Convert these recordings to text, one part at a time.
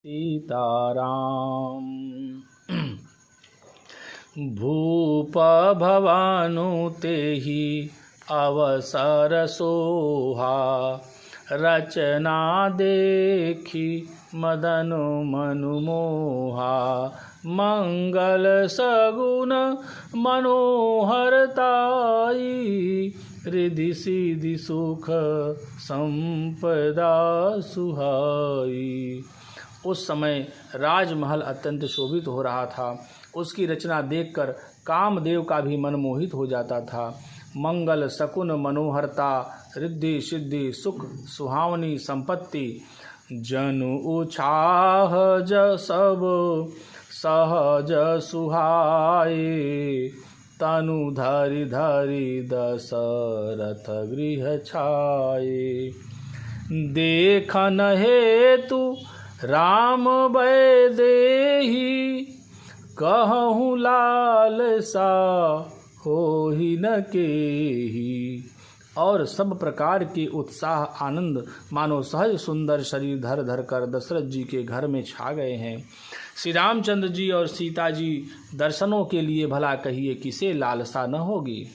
सीताराम। भूप भवानु तेहि अवसर सोहा, रचना देखी मदन मनु मोहा। मंगल सगुन मनोहरताई, रिधि सिद्धि सुख संपदा सुहाई। उस समय राजमहल अत्यंत शोभित हो रहा था। उसकी रचना देखकर कामदेव का भी मन मोहित हो जाता था। मंगल शकुन मनोहरता, रिद्धि सिद्धि सुख सुहावनी संपत्ति, जनु उछाह सब सहज सुहाए। तनु धरि धरि दशरथ गृह छाए। देखन हेतु राम वैदेही, कहूँ लालसा होहि न केही। और सब प्रकार के उत्साह आनंद मानो सहज सुंदर शरीर धर धर कर दशरथ जी के घर में छा गए हैं। श्री रामचंद्र जी और सीता जी दर्शनों के लिए भला कहिए किसे लालसा न होगी।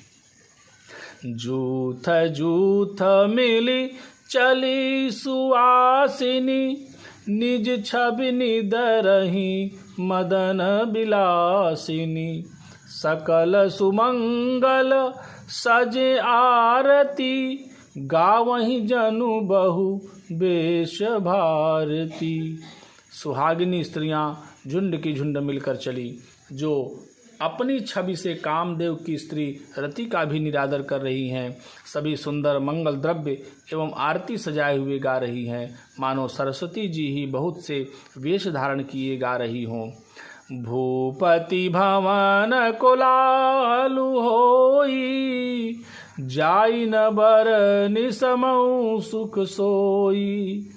जूथ जूथ मिली चली सुआसिनी, निज छवि निदरही मदन बिलासिनी। सकल सुमंगल सजे आरती, गावहीं जनु बहु बेश भारती। सुहागिनी स्त्रियां झुंड की झुंड मिलकर चली, जो अपनी छवि से कामदेव की स्त्री रति का भी निरादर कर रही हैं। सभी सुंदर मंगल द्रव्य एवं आरती सजाए हुए गा रही हैं, मानो सरस्वती जी ही बहुत से वेश धारण किए गा रही हों। भूपति भवन कोलाहल होई, जाई न बर निसमऊ सुख सोई।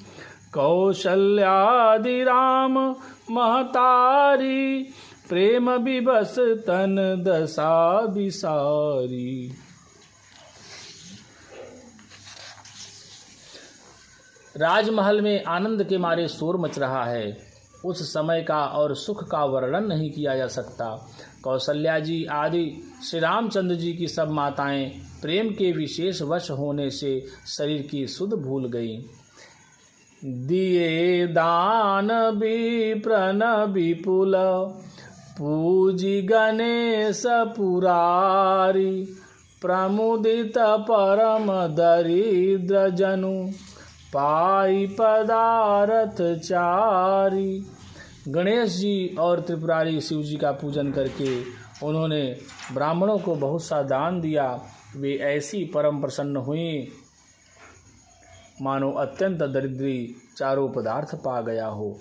कौशल्यादि राम महतारी, प्रेम विवश तन दशा बिसारी। राजमहल में आनंद के मारे शोर मच रहा है। उस समय का और सुख का वर्णन नहीं किया जा सकता। कौशल्या जी आदि श्री रामचंद्र जी की सब माताएं प्रेम के विशेष वश होने से शरीर की सुध भूल गईं। दिए दान विप्रन विपुल, पूजी गणेश पुरारी। प्रमुदित परम दरिद्र जनु, पाई पदारथ चारी। गणेश जी और त्रिपुरारी शिव जी का पूजन करके उन्होंने ब्राह्मणों को बहुत सा दान दिया। वे ऐसी परम प्रसन्न हुई मानो अत्यंत दरिद्री चारों पदार्थ पा गया हो।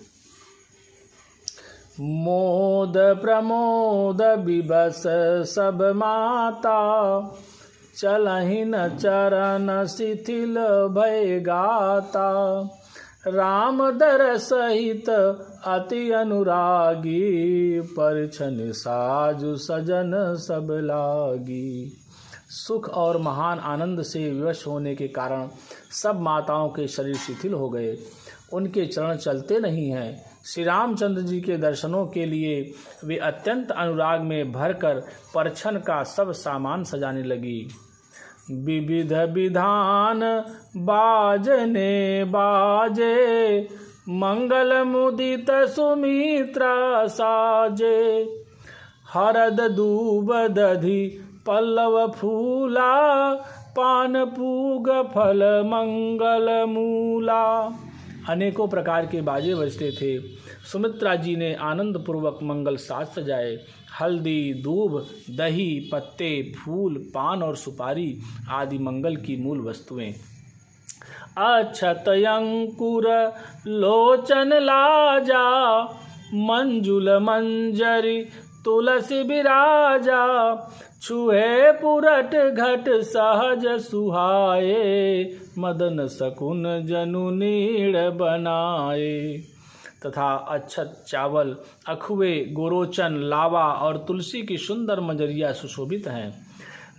मोद प्रमोद विबस सब माता, चलहि न चरण शिथिल भय गाता। राम दर सहित अति अनुरागी, परछन साजु सजन सब लागी। सुख और महान आनंद से विवश होने के कारण सब माताओं के शरीर शिथिल हो गए, उनके चरण चलते नहीं हैं। श्री रामचंद्र जी के दर्शनों के लिए वे अत्यंत अनुराग में भरकर परछन का सब सामान सजाने लगी। विविध विधान बाजने बाजे, मंगल मुदित सुमित्रा साजे। हरद दूब दधि पल्लव फूला, पान पूग फल मंगल मूला। अनेकों प्रकार के बाजे बजते थे। सुमित्रा जी ने आनंद पूर्वक मंगल साज सजाए। हल्दी, दूब, दही, पत्ते, फूल, पान और सुपारी आदि मंगल की मूल वस्तुएं। अक्षत अंकुर लोचन लाजा, मंजुल मंजरी तुलसी विराजा। छुए पुरट घट सहज सुहाए, मदन सकुन जनु नीड़ बनाए। तथा अच्छत, चावल, अखुए, गोरोचन, लावा और तुलसी की सुंदर मंजरियाँ सुशोभित हैं।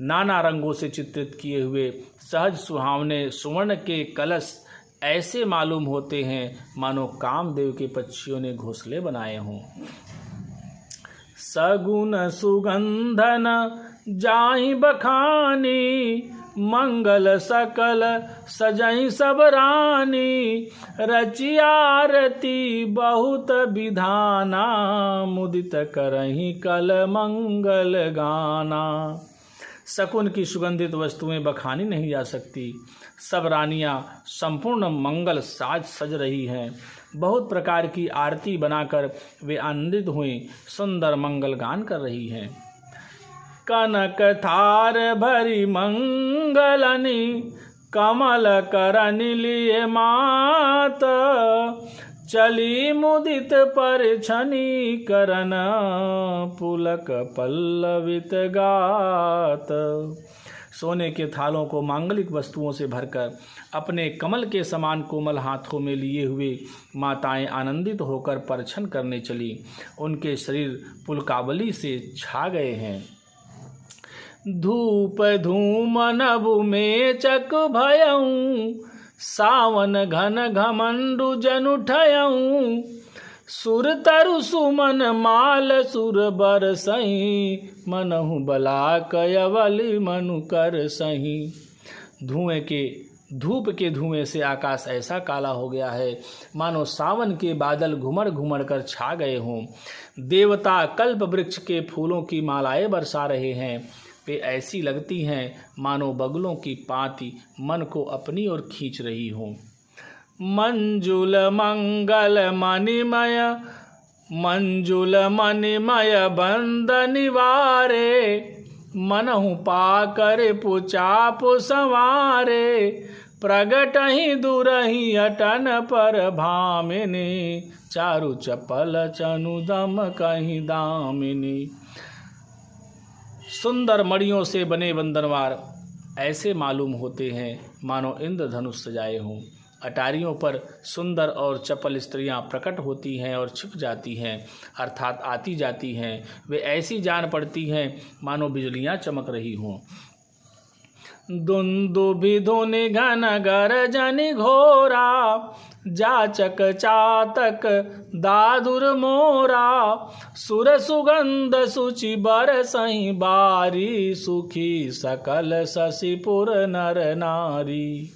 नाना रंगों से चित्रित किए हुए सहज सुहावने सुवर्ण के कलश ऐसे मालूम होते हैं मानो कामदेव के पक्षियों ने घोंसले बनाए हों। सगुन सुगंधन जाहि बखानी, मंगल सकल सजहि सब रानी। रचि आरती बहुत विधाना, मुदित करहि कल मंगल गाना। शकुन की सुगंधित वस्तुएं बखानी नहीं जा सकती। सब रानियां संपूर्ण मंगल साज सज रही हैं। बहुत प्रकार की आरती बनाकर वे आनंदित हुए सुंदर मंगल गान कर रही हैं। कनक थार भरी मंगलनी, कमल करनि लिए मात। चली मुदित परछनी, करन पुलक पल्लवित गात। सोने के थालों को मांगलिक वस्तुओं से भरकर अपने कमल के समान कोमल हाथों में लिए हुए माताएं आनंदित होकर परछन करने चली। उनके शरीर पुलकावली से छा गए हैं। धूप धूम नभु में चक भयऊं, सावन घन घमंडु जन उठयऊं। सुर तरु सुमन माल सुर बर सही, मनहु बला कयवली मनु कर सही। धूप के धुएं से आकाश ऐसा काला हो गया है मानो सावन के बादल घुमड़ घुमड़ कर छा गए हों। देवता कल्प वृक्ष के फूलों की मालाएं बरसा रहे हैं। वे ऐसी लगती हैं मानो बगुलों की पाती मन को अपनी ओर खींच रही हों। मंजुल मंगल मणिमय, मंजुल मणिमय बंद निवारे। मनहु पाकर पुचाप संवारे, प्रगट ही दुरही अटन पर भामिनी। चारु चपल चनु दम कहीं दामिनी। सुंदर मणियों से बने बंदनवार ऐसे मालूम होते हैं मानो इंद्रधनुष सजाए हों। अटारियों पर सुंदर और चपल स्त्रियां प्रकट होती हैं और छिप जाती हैं, अर्थात आती जाती हैं। वे ऐसी जान पड़ती हैं मानो बिजलियां चमक रही हों। दुंदुभि धुनि घन गरजनि घोरा, जाचक चातक दादुर मोरा। सुर सुगंध सुचि बरसहि बारी, सुखी सकल शशिपुर नर नारी।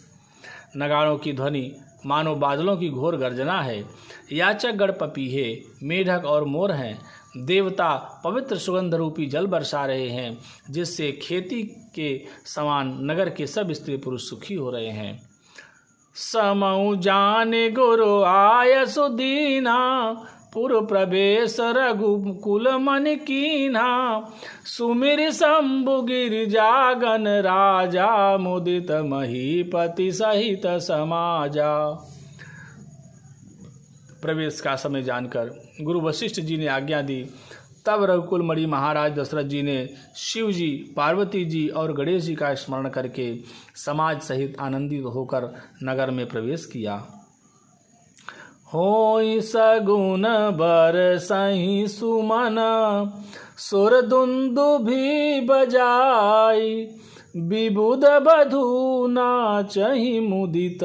नगाड़ों की ध्वनि मानो बादलों की घोर गर्जना है। याचक गण पपीहे, मेढक और मोर हैं। देवता पवित्र सुगंध रूपी जल बरसा रहे हैं, जिससे खेती के समान नगर के सब स्त्री पुरुष सुखी हो रहे हैं। समऊ जाने गुरु आय सुदीना, पुर प्रवेश रघुकुल मन कीन्हा। सुमिर शंभु गिरिजागन राजा, मुदित महीपति सहित समाजा। प्रवेश का समय जानकर गुरु वशिष्ठ जी ने आज्ञा दी। तब रघुकुल मणि महाराज दशरथ जी ने शिव जी, पार्वती जी और गणेश जी का स्मरण करके समाज सहित आनंदित होकर नगर में प्रवेश किया। होई सगुन बरसहि सुमन, सुर दुंदुभि बजाई। विबुध बधू नाचहि मुदित,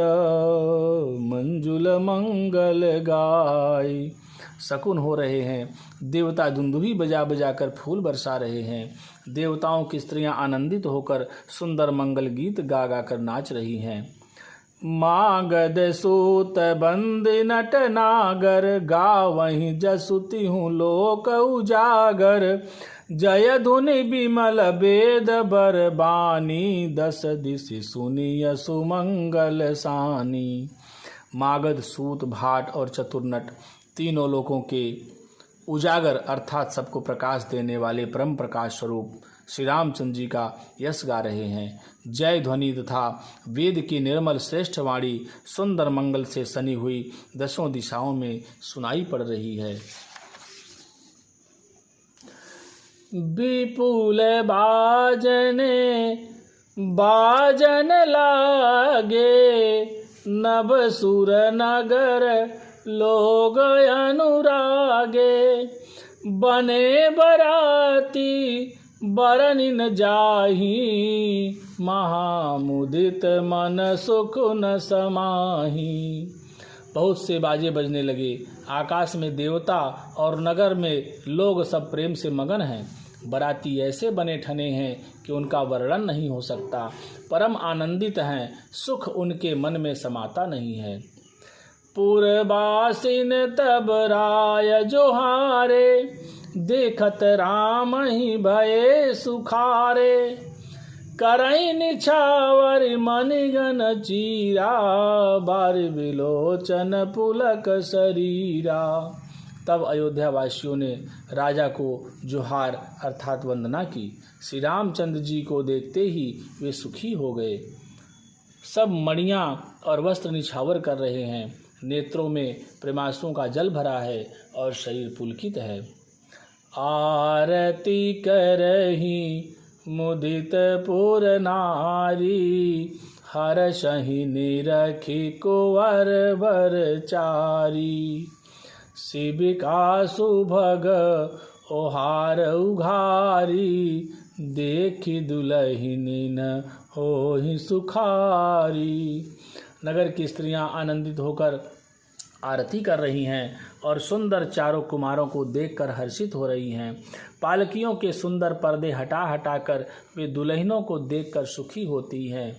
मंजुल मंगल गाई। शकुन हो रहे हैं। देवता दुंदुभि बजा बजा कर फूल बरसा रहे हैं। देवताओं की स्त्रियां आनंदित होकर सुंदर मंगल गीत गा गा कर नाच रही हैं। मागध सूत बंद नट नागर, गावहि जसुति हूँ लोक उजागर। जय धुनि विमल वेद बर बानी, दस दिशि सुनिय सुमंगल सानी। मागध, सूत, भाट और चतुर्नट तीनों लोकों के उजागर अर्थात सबको प्रकाश देने वाले परम प्रकाश स्वरूप श्री रामचंद्र जी का यश गा रहे हैं। जय ध्वनि तथा वेद की निर्मल श्रेष्ठ वाणी सुंदर मंगल से सनी हुई दसों दिशाओं में सुनाई पड़ रही है। विपुल बाजन लागे, नभ सुर नगर लोग अनुरागे। बने बराती बरनि न जाहि महामुदित मन सुख न समाहि। बहुत से बाजे बजने लगे। आकाश में देवता और नगर में लोग सब प्रेम से मगन हैं। बराती ऐसे बने ठने हैं कि उनका वर्णन नहीं हो सकता। परम आनंदित हैं, सुख उनके मन में समाता नहीं है। पुरबासिन तब राय जोहारे, देखत राम ही भये सुखारे। करई निछावर मणिगन चीरा, बार विलोचन पुलक शरीरा। तब अयोध्या वासियों ने राजा को जोहार अर्थात वंदना की। श्री रामचंद्र जी को देखते ही वे सुखी हो गए। सब मणियाँ और वस्त्र निछावर कर रहे हैं। नेत्रों में प्रेमाश्रुओं का जल भरा है और शरीर पुलकित है। आरती करही मुदित पुर नारी, हरषहि निरखी कुंवर बर चारी। शिविका सुभग ओहार उघारी, देखी दुलहिनी न होहि सुखारी। नगर की स्त्रियां आनंदित होकर आरती कर रही हैं और सुंदर चारों कुमारों को देखकर हर्षित हो रही हैं। पालकियों के सुंदर पर्दे हटा हटाकर वे दुल्हनों को देखकर सुखी होती हैं।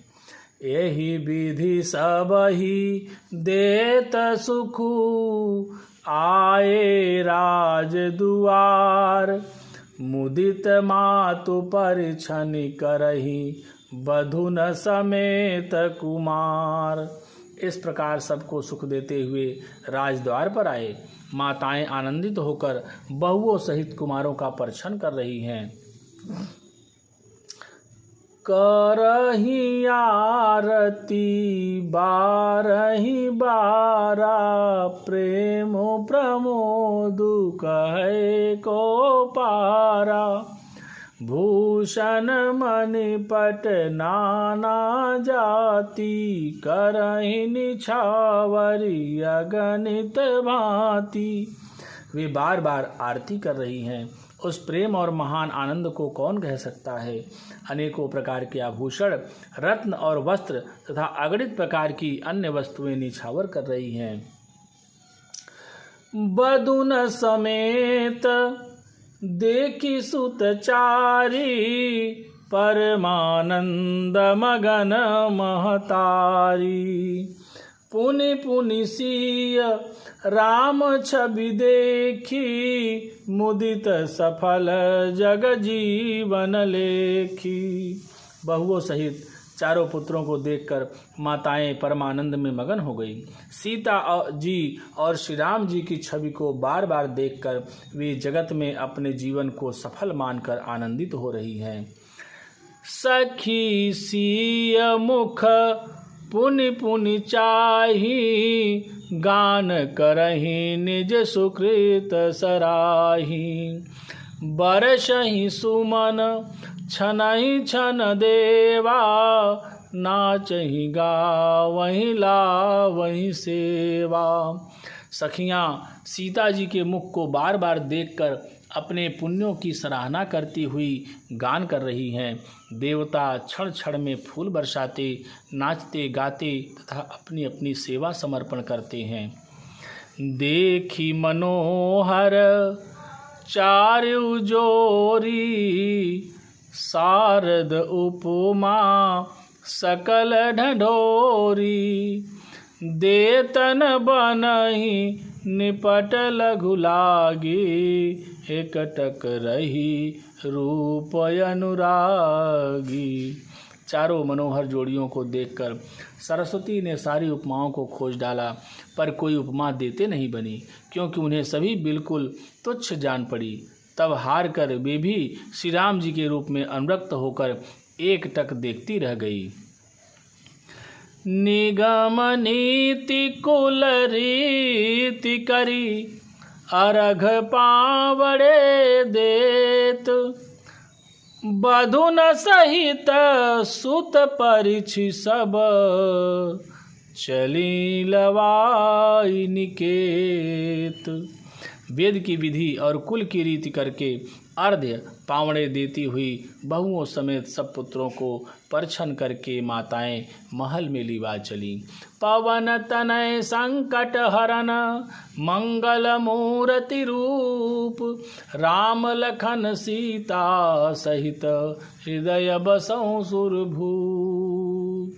यही विधि सब ही देत सुखू, आए राज दुआर। मुदित मातु परिछनि करही, बधुन समेत कुमार। इस प्रकार सबको सुख देते हुए राजद्वार पर आए। माताएं आनंदित होकर बहुओं सहित कुमारों का परिछन कर रही हैं। करही आरती बारही बारा, प्रेमो प्रमोदु कहे को पारा। भूषण मणिपट नाना जाति, करहि निछावरी अगणित भांति। वे बार बार आरती कर रही हैं। उस प्रेम और महान आनंद को कौन कह सकता है। अनेकों प्रकार के आभूषण, रत्न और वस्त्र तथा अगणित प्रकार की अन्य वस्तुएं निछावर कर रही हैं। बधुन समेत देखी सुतचारी, परमानंद मगन महतारी। पुनि पुनि सिय राम छवि देखी, मुदित सफल जग जीवन लेखी। बहुओं सहित चारों पुत्रों को देखकर माताएं परमानंद में मगन हो गई। सीता जी और श्री राम जी की छवि को बार बार देखकर वे जगत में अपने जीवन को सफल मानकर आनंदित हो रही हैं। सखी सिय मुख पुनि पुनि चाही, गान करही निज सुकृत सराही। बरसहि सुमन छनहि छन देवा, नाचहि गावहि लावहि सेवा। सखियाँ सीता जी के मुख को बार बार देखकर अपने पुण्यों की सराहना करती हुई गान कर रही हैं। देवता क्षण क्षण में फूल बरसाते, नाचते गाते तथा अपनी अपनी सेवा समर्पण करते हैं। देखी मनोहर चारु जोरी, शारद उपमा सकल ढढोरी। देतन बनहि निपट लघु लागी, एकटक रही रूप अनुरागी। चारों मनोहर जोड़ियों को देखकर सरस्वती ने सारी उपमाओं को खोज डाला, पर कोई उपमा देते नहीं बनी, क्योंकि उन्हें सभी बिल्कुल तुच्छ जान पड़ी। तब हार कर वे भी श्री राम जी के रूप में अनुरक्त होकर एक टक देखती रह गई। निगम नीति कुल रीति करी, अरघ पावड़े देत। बधुन सहित सुत परिछि सब, चली लवाई निकेत। वेद की विधि और कुल की रीति करके अर्घ्य पावड़े देती हुई बहुओं समेत सब पुत्रों को परछन करके माताएं महल में लिवा चली। पवन तनय संकट हरन मंगल मूर्ति रूप, राम लखन सीता सहित हृदय बसौ सुरभूप।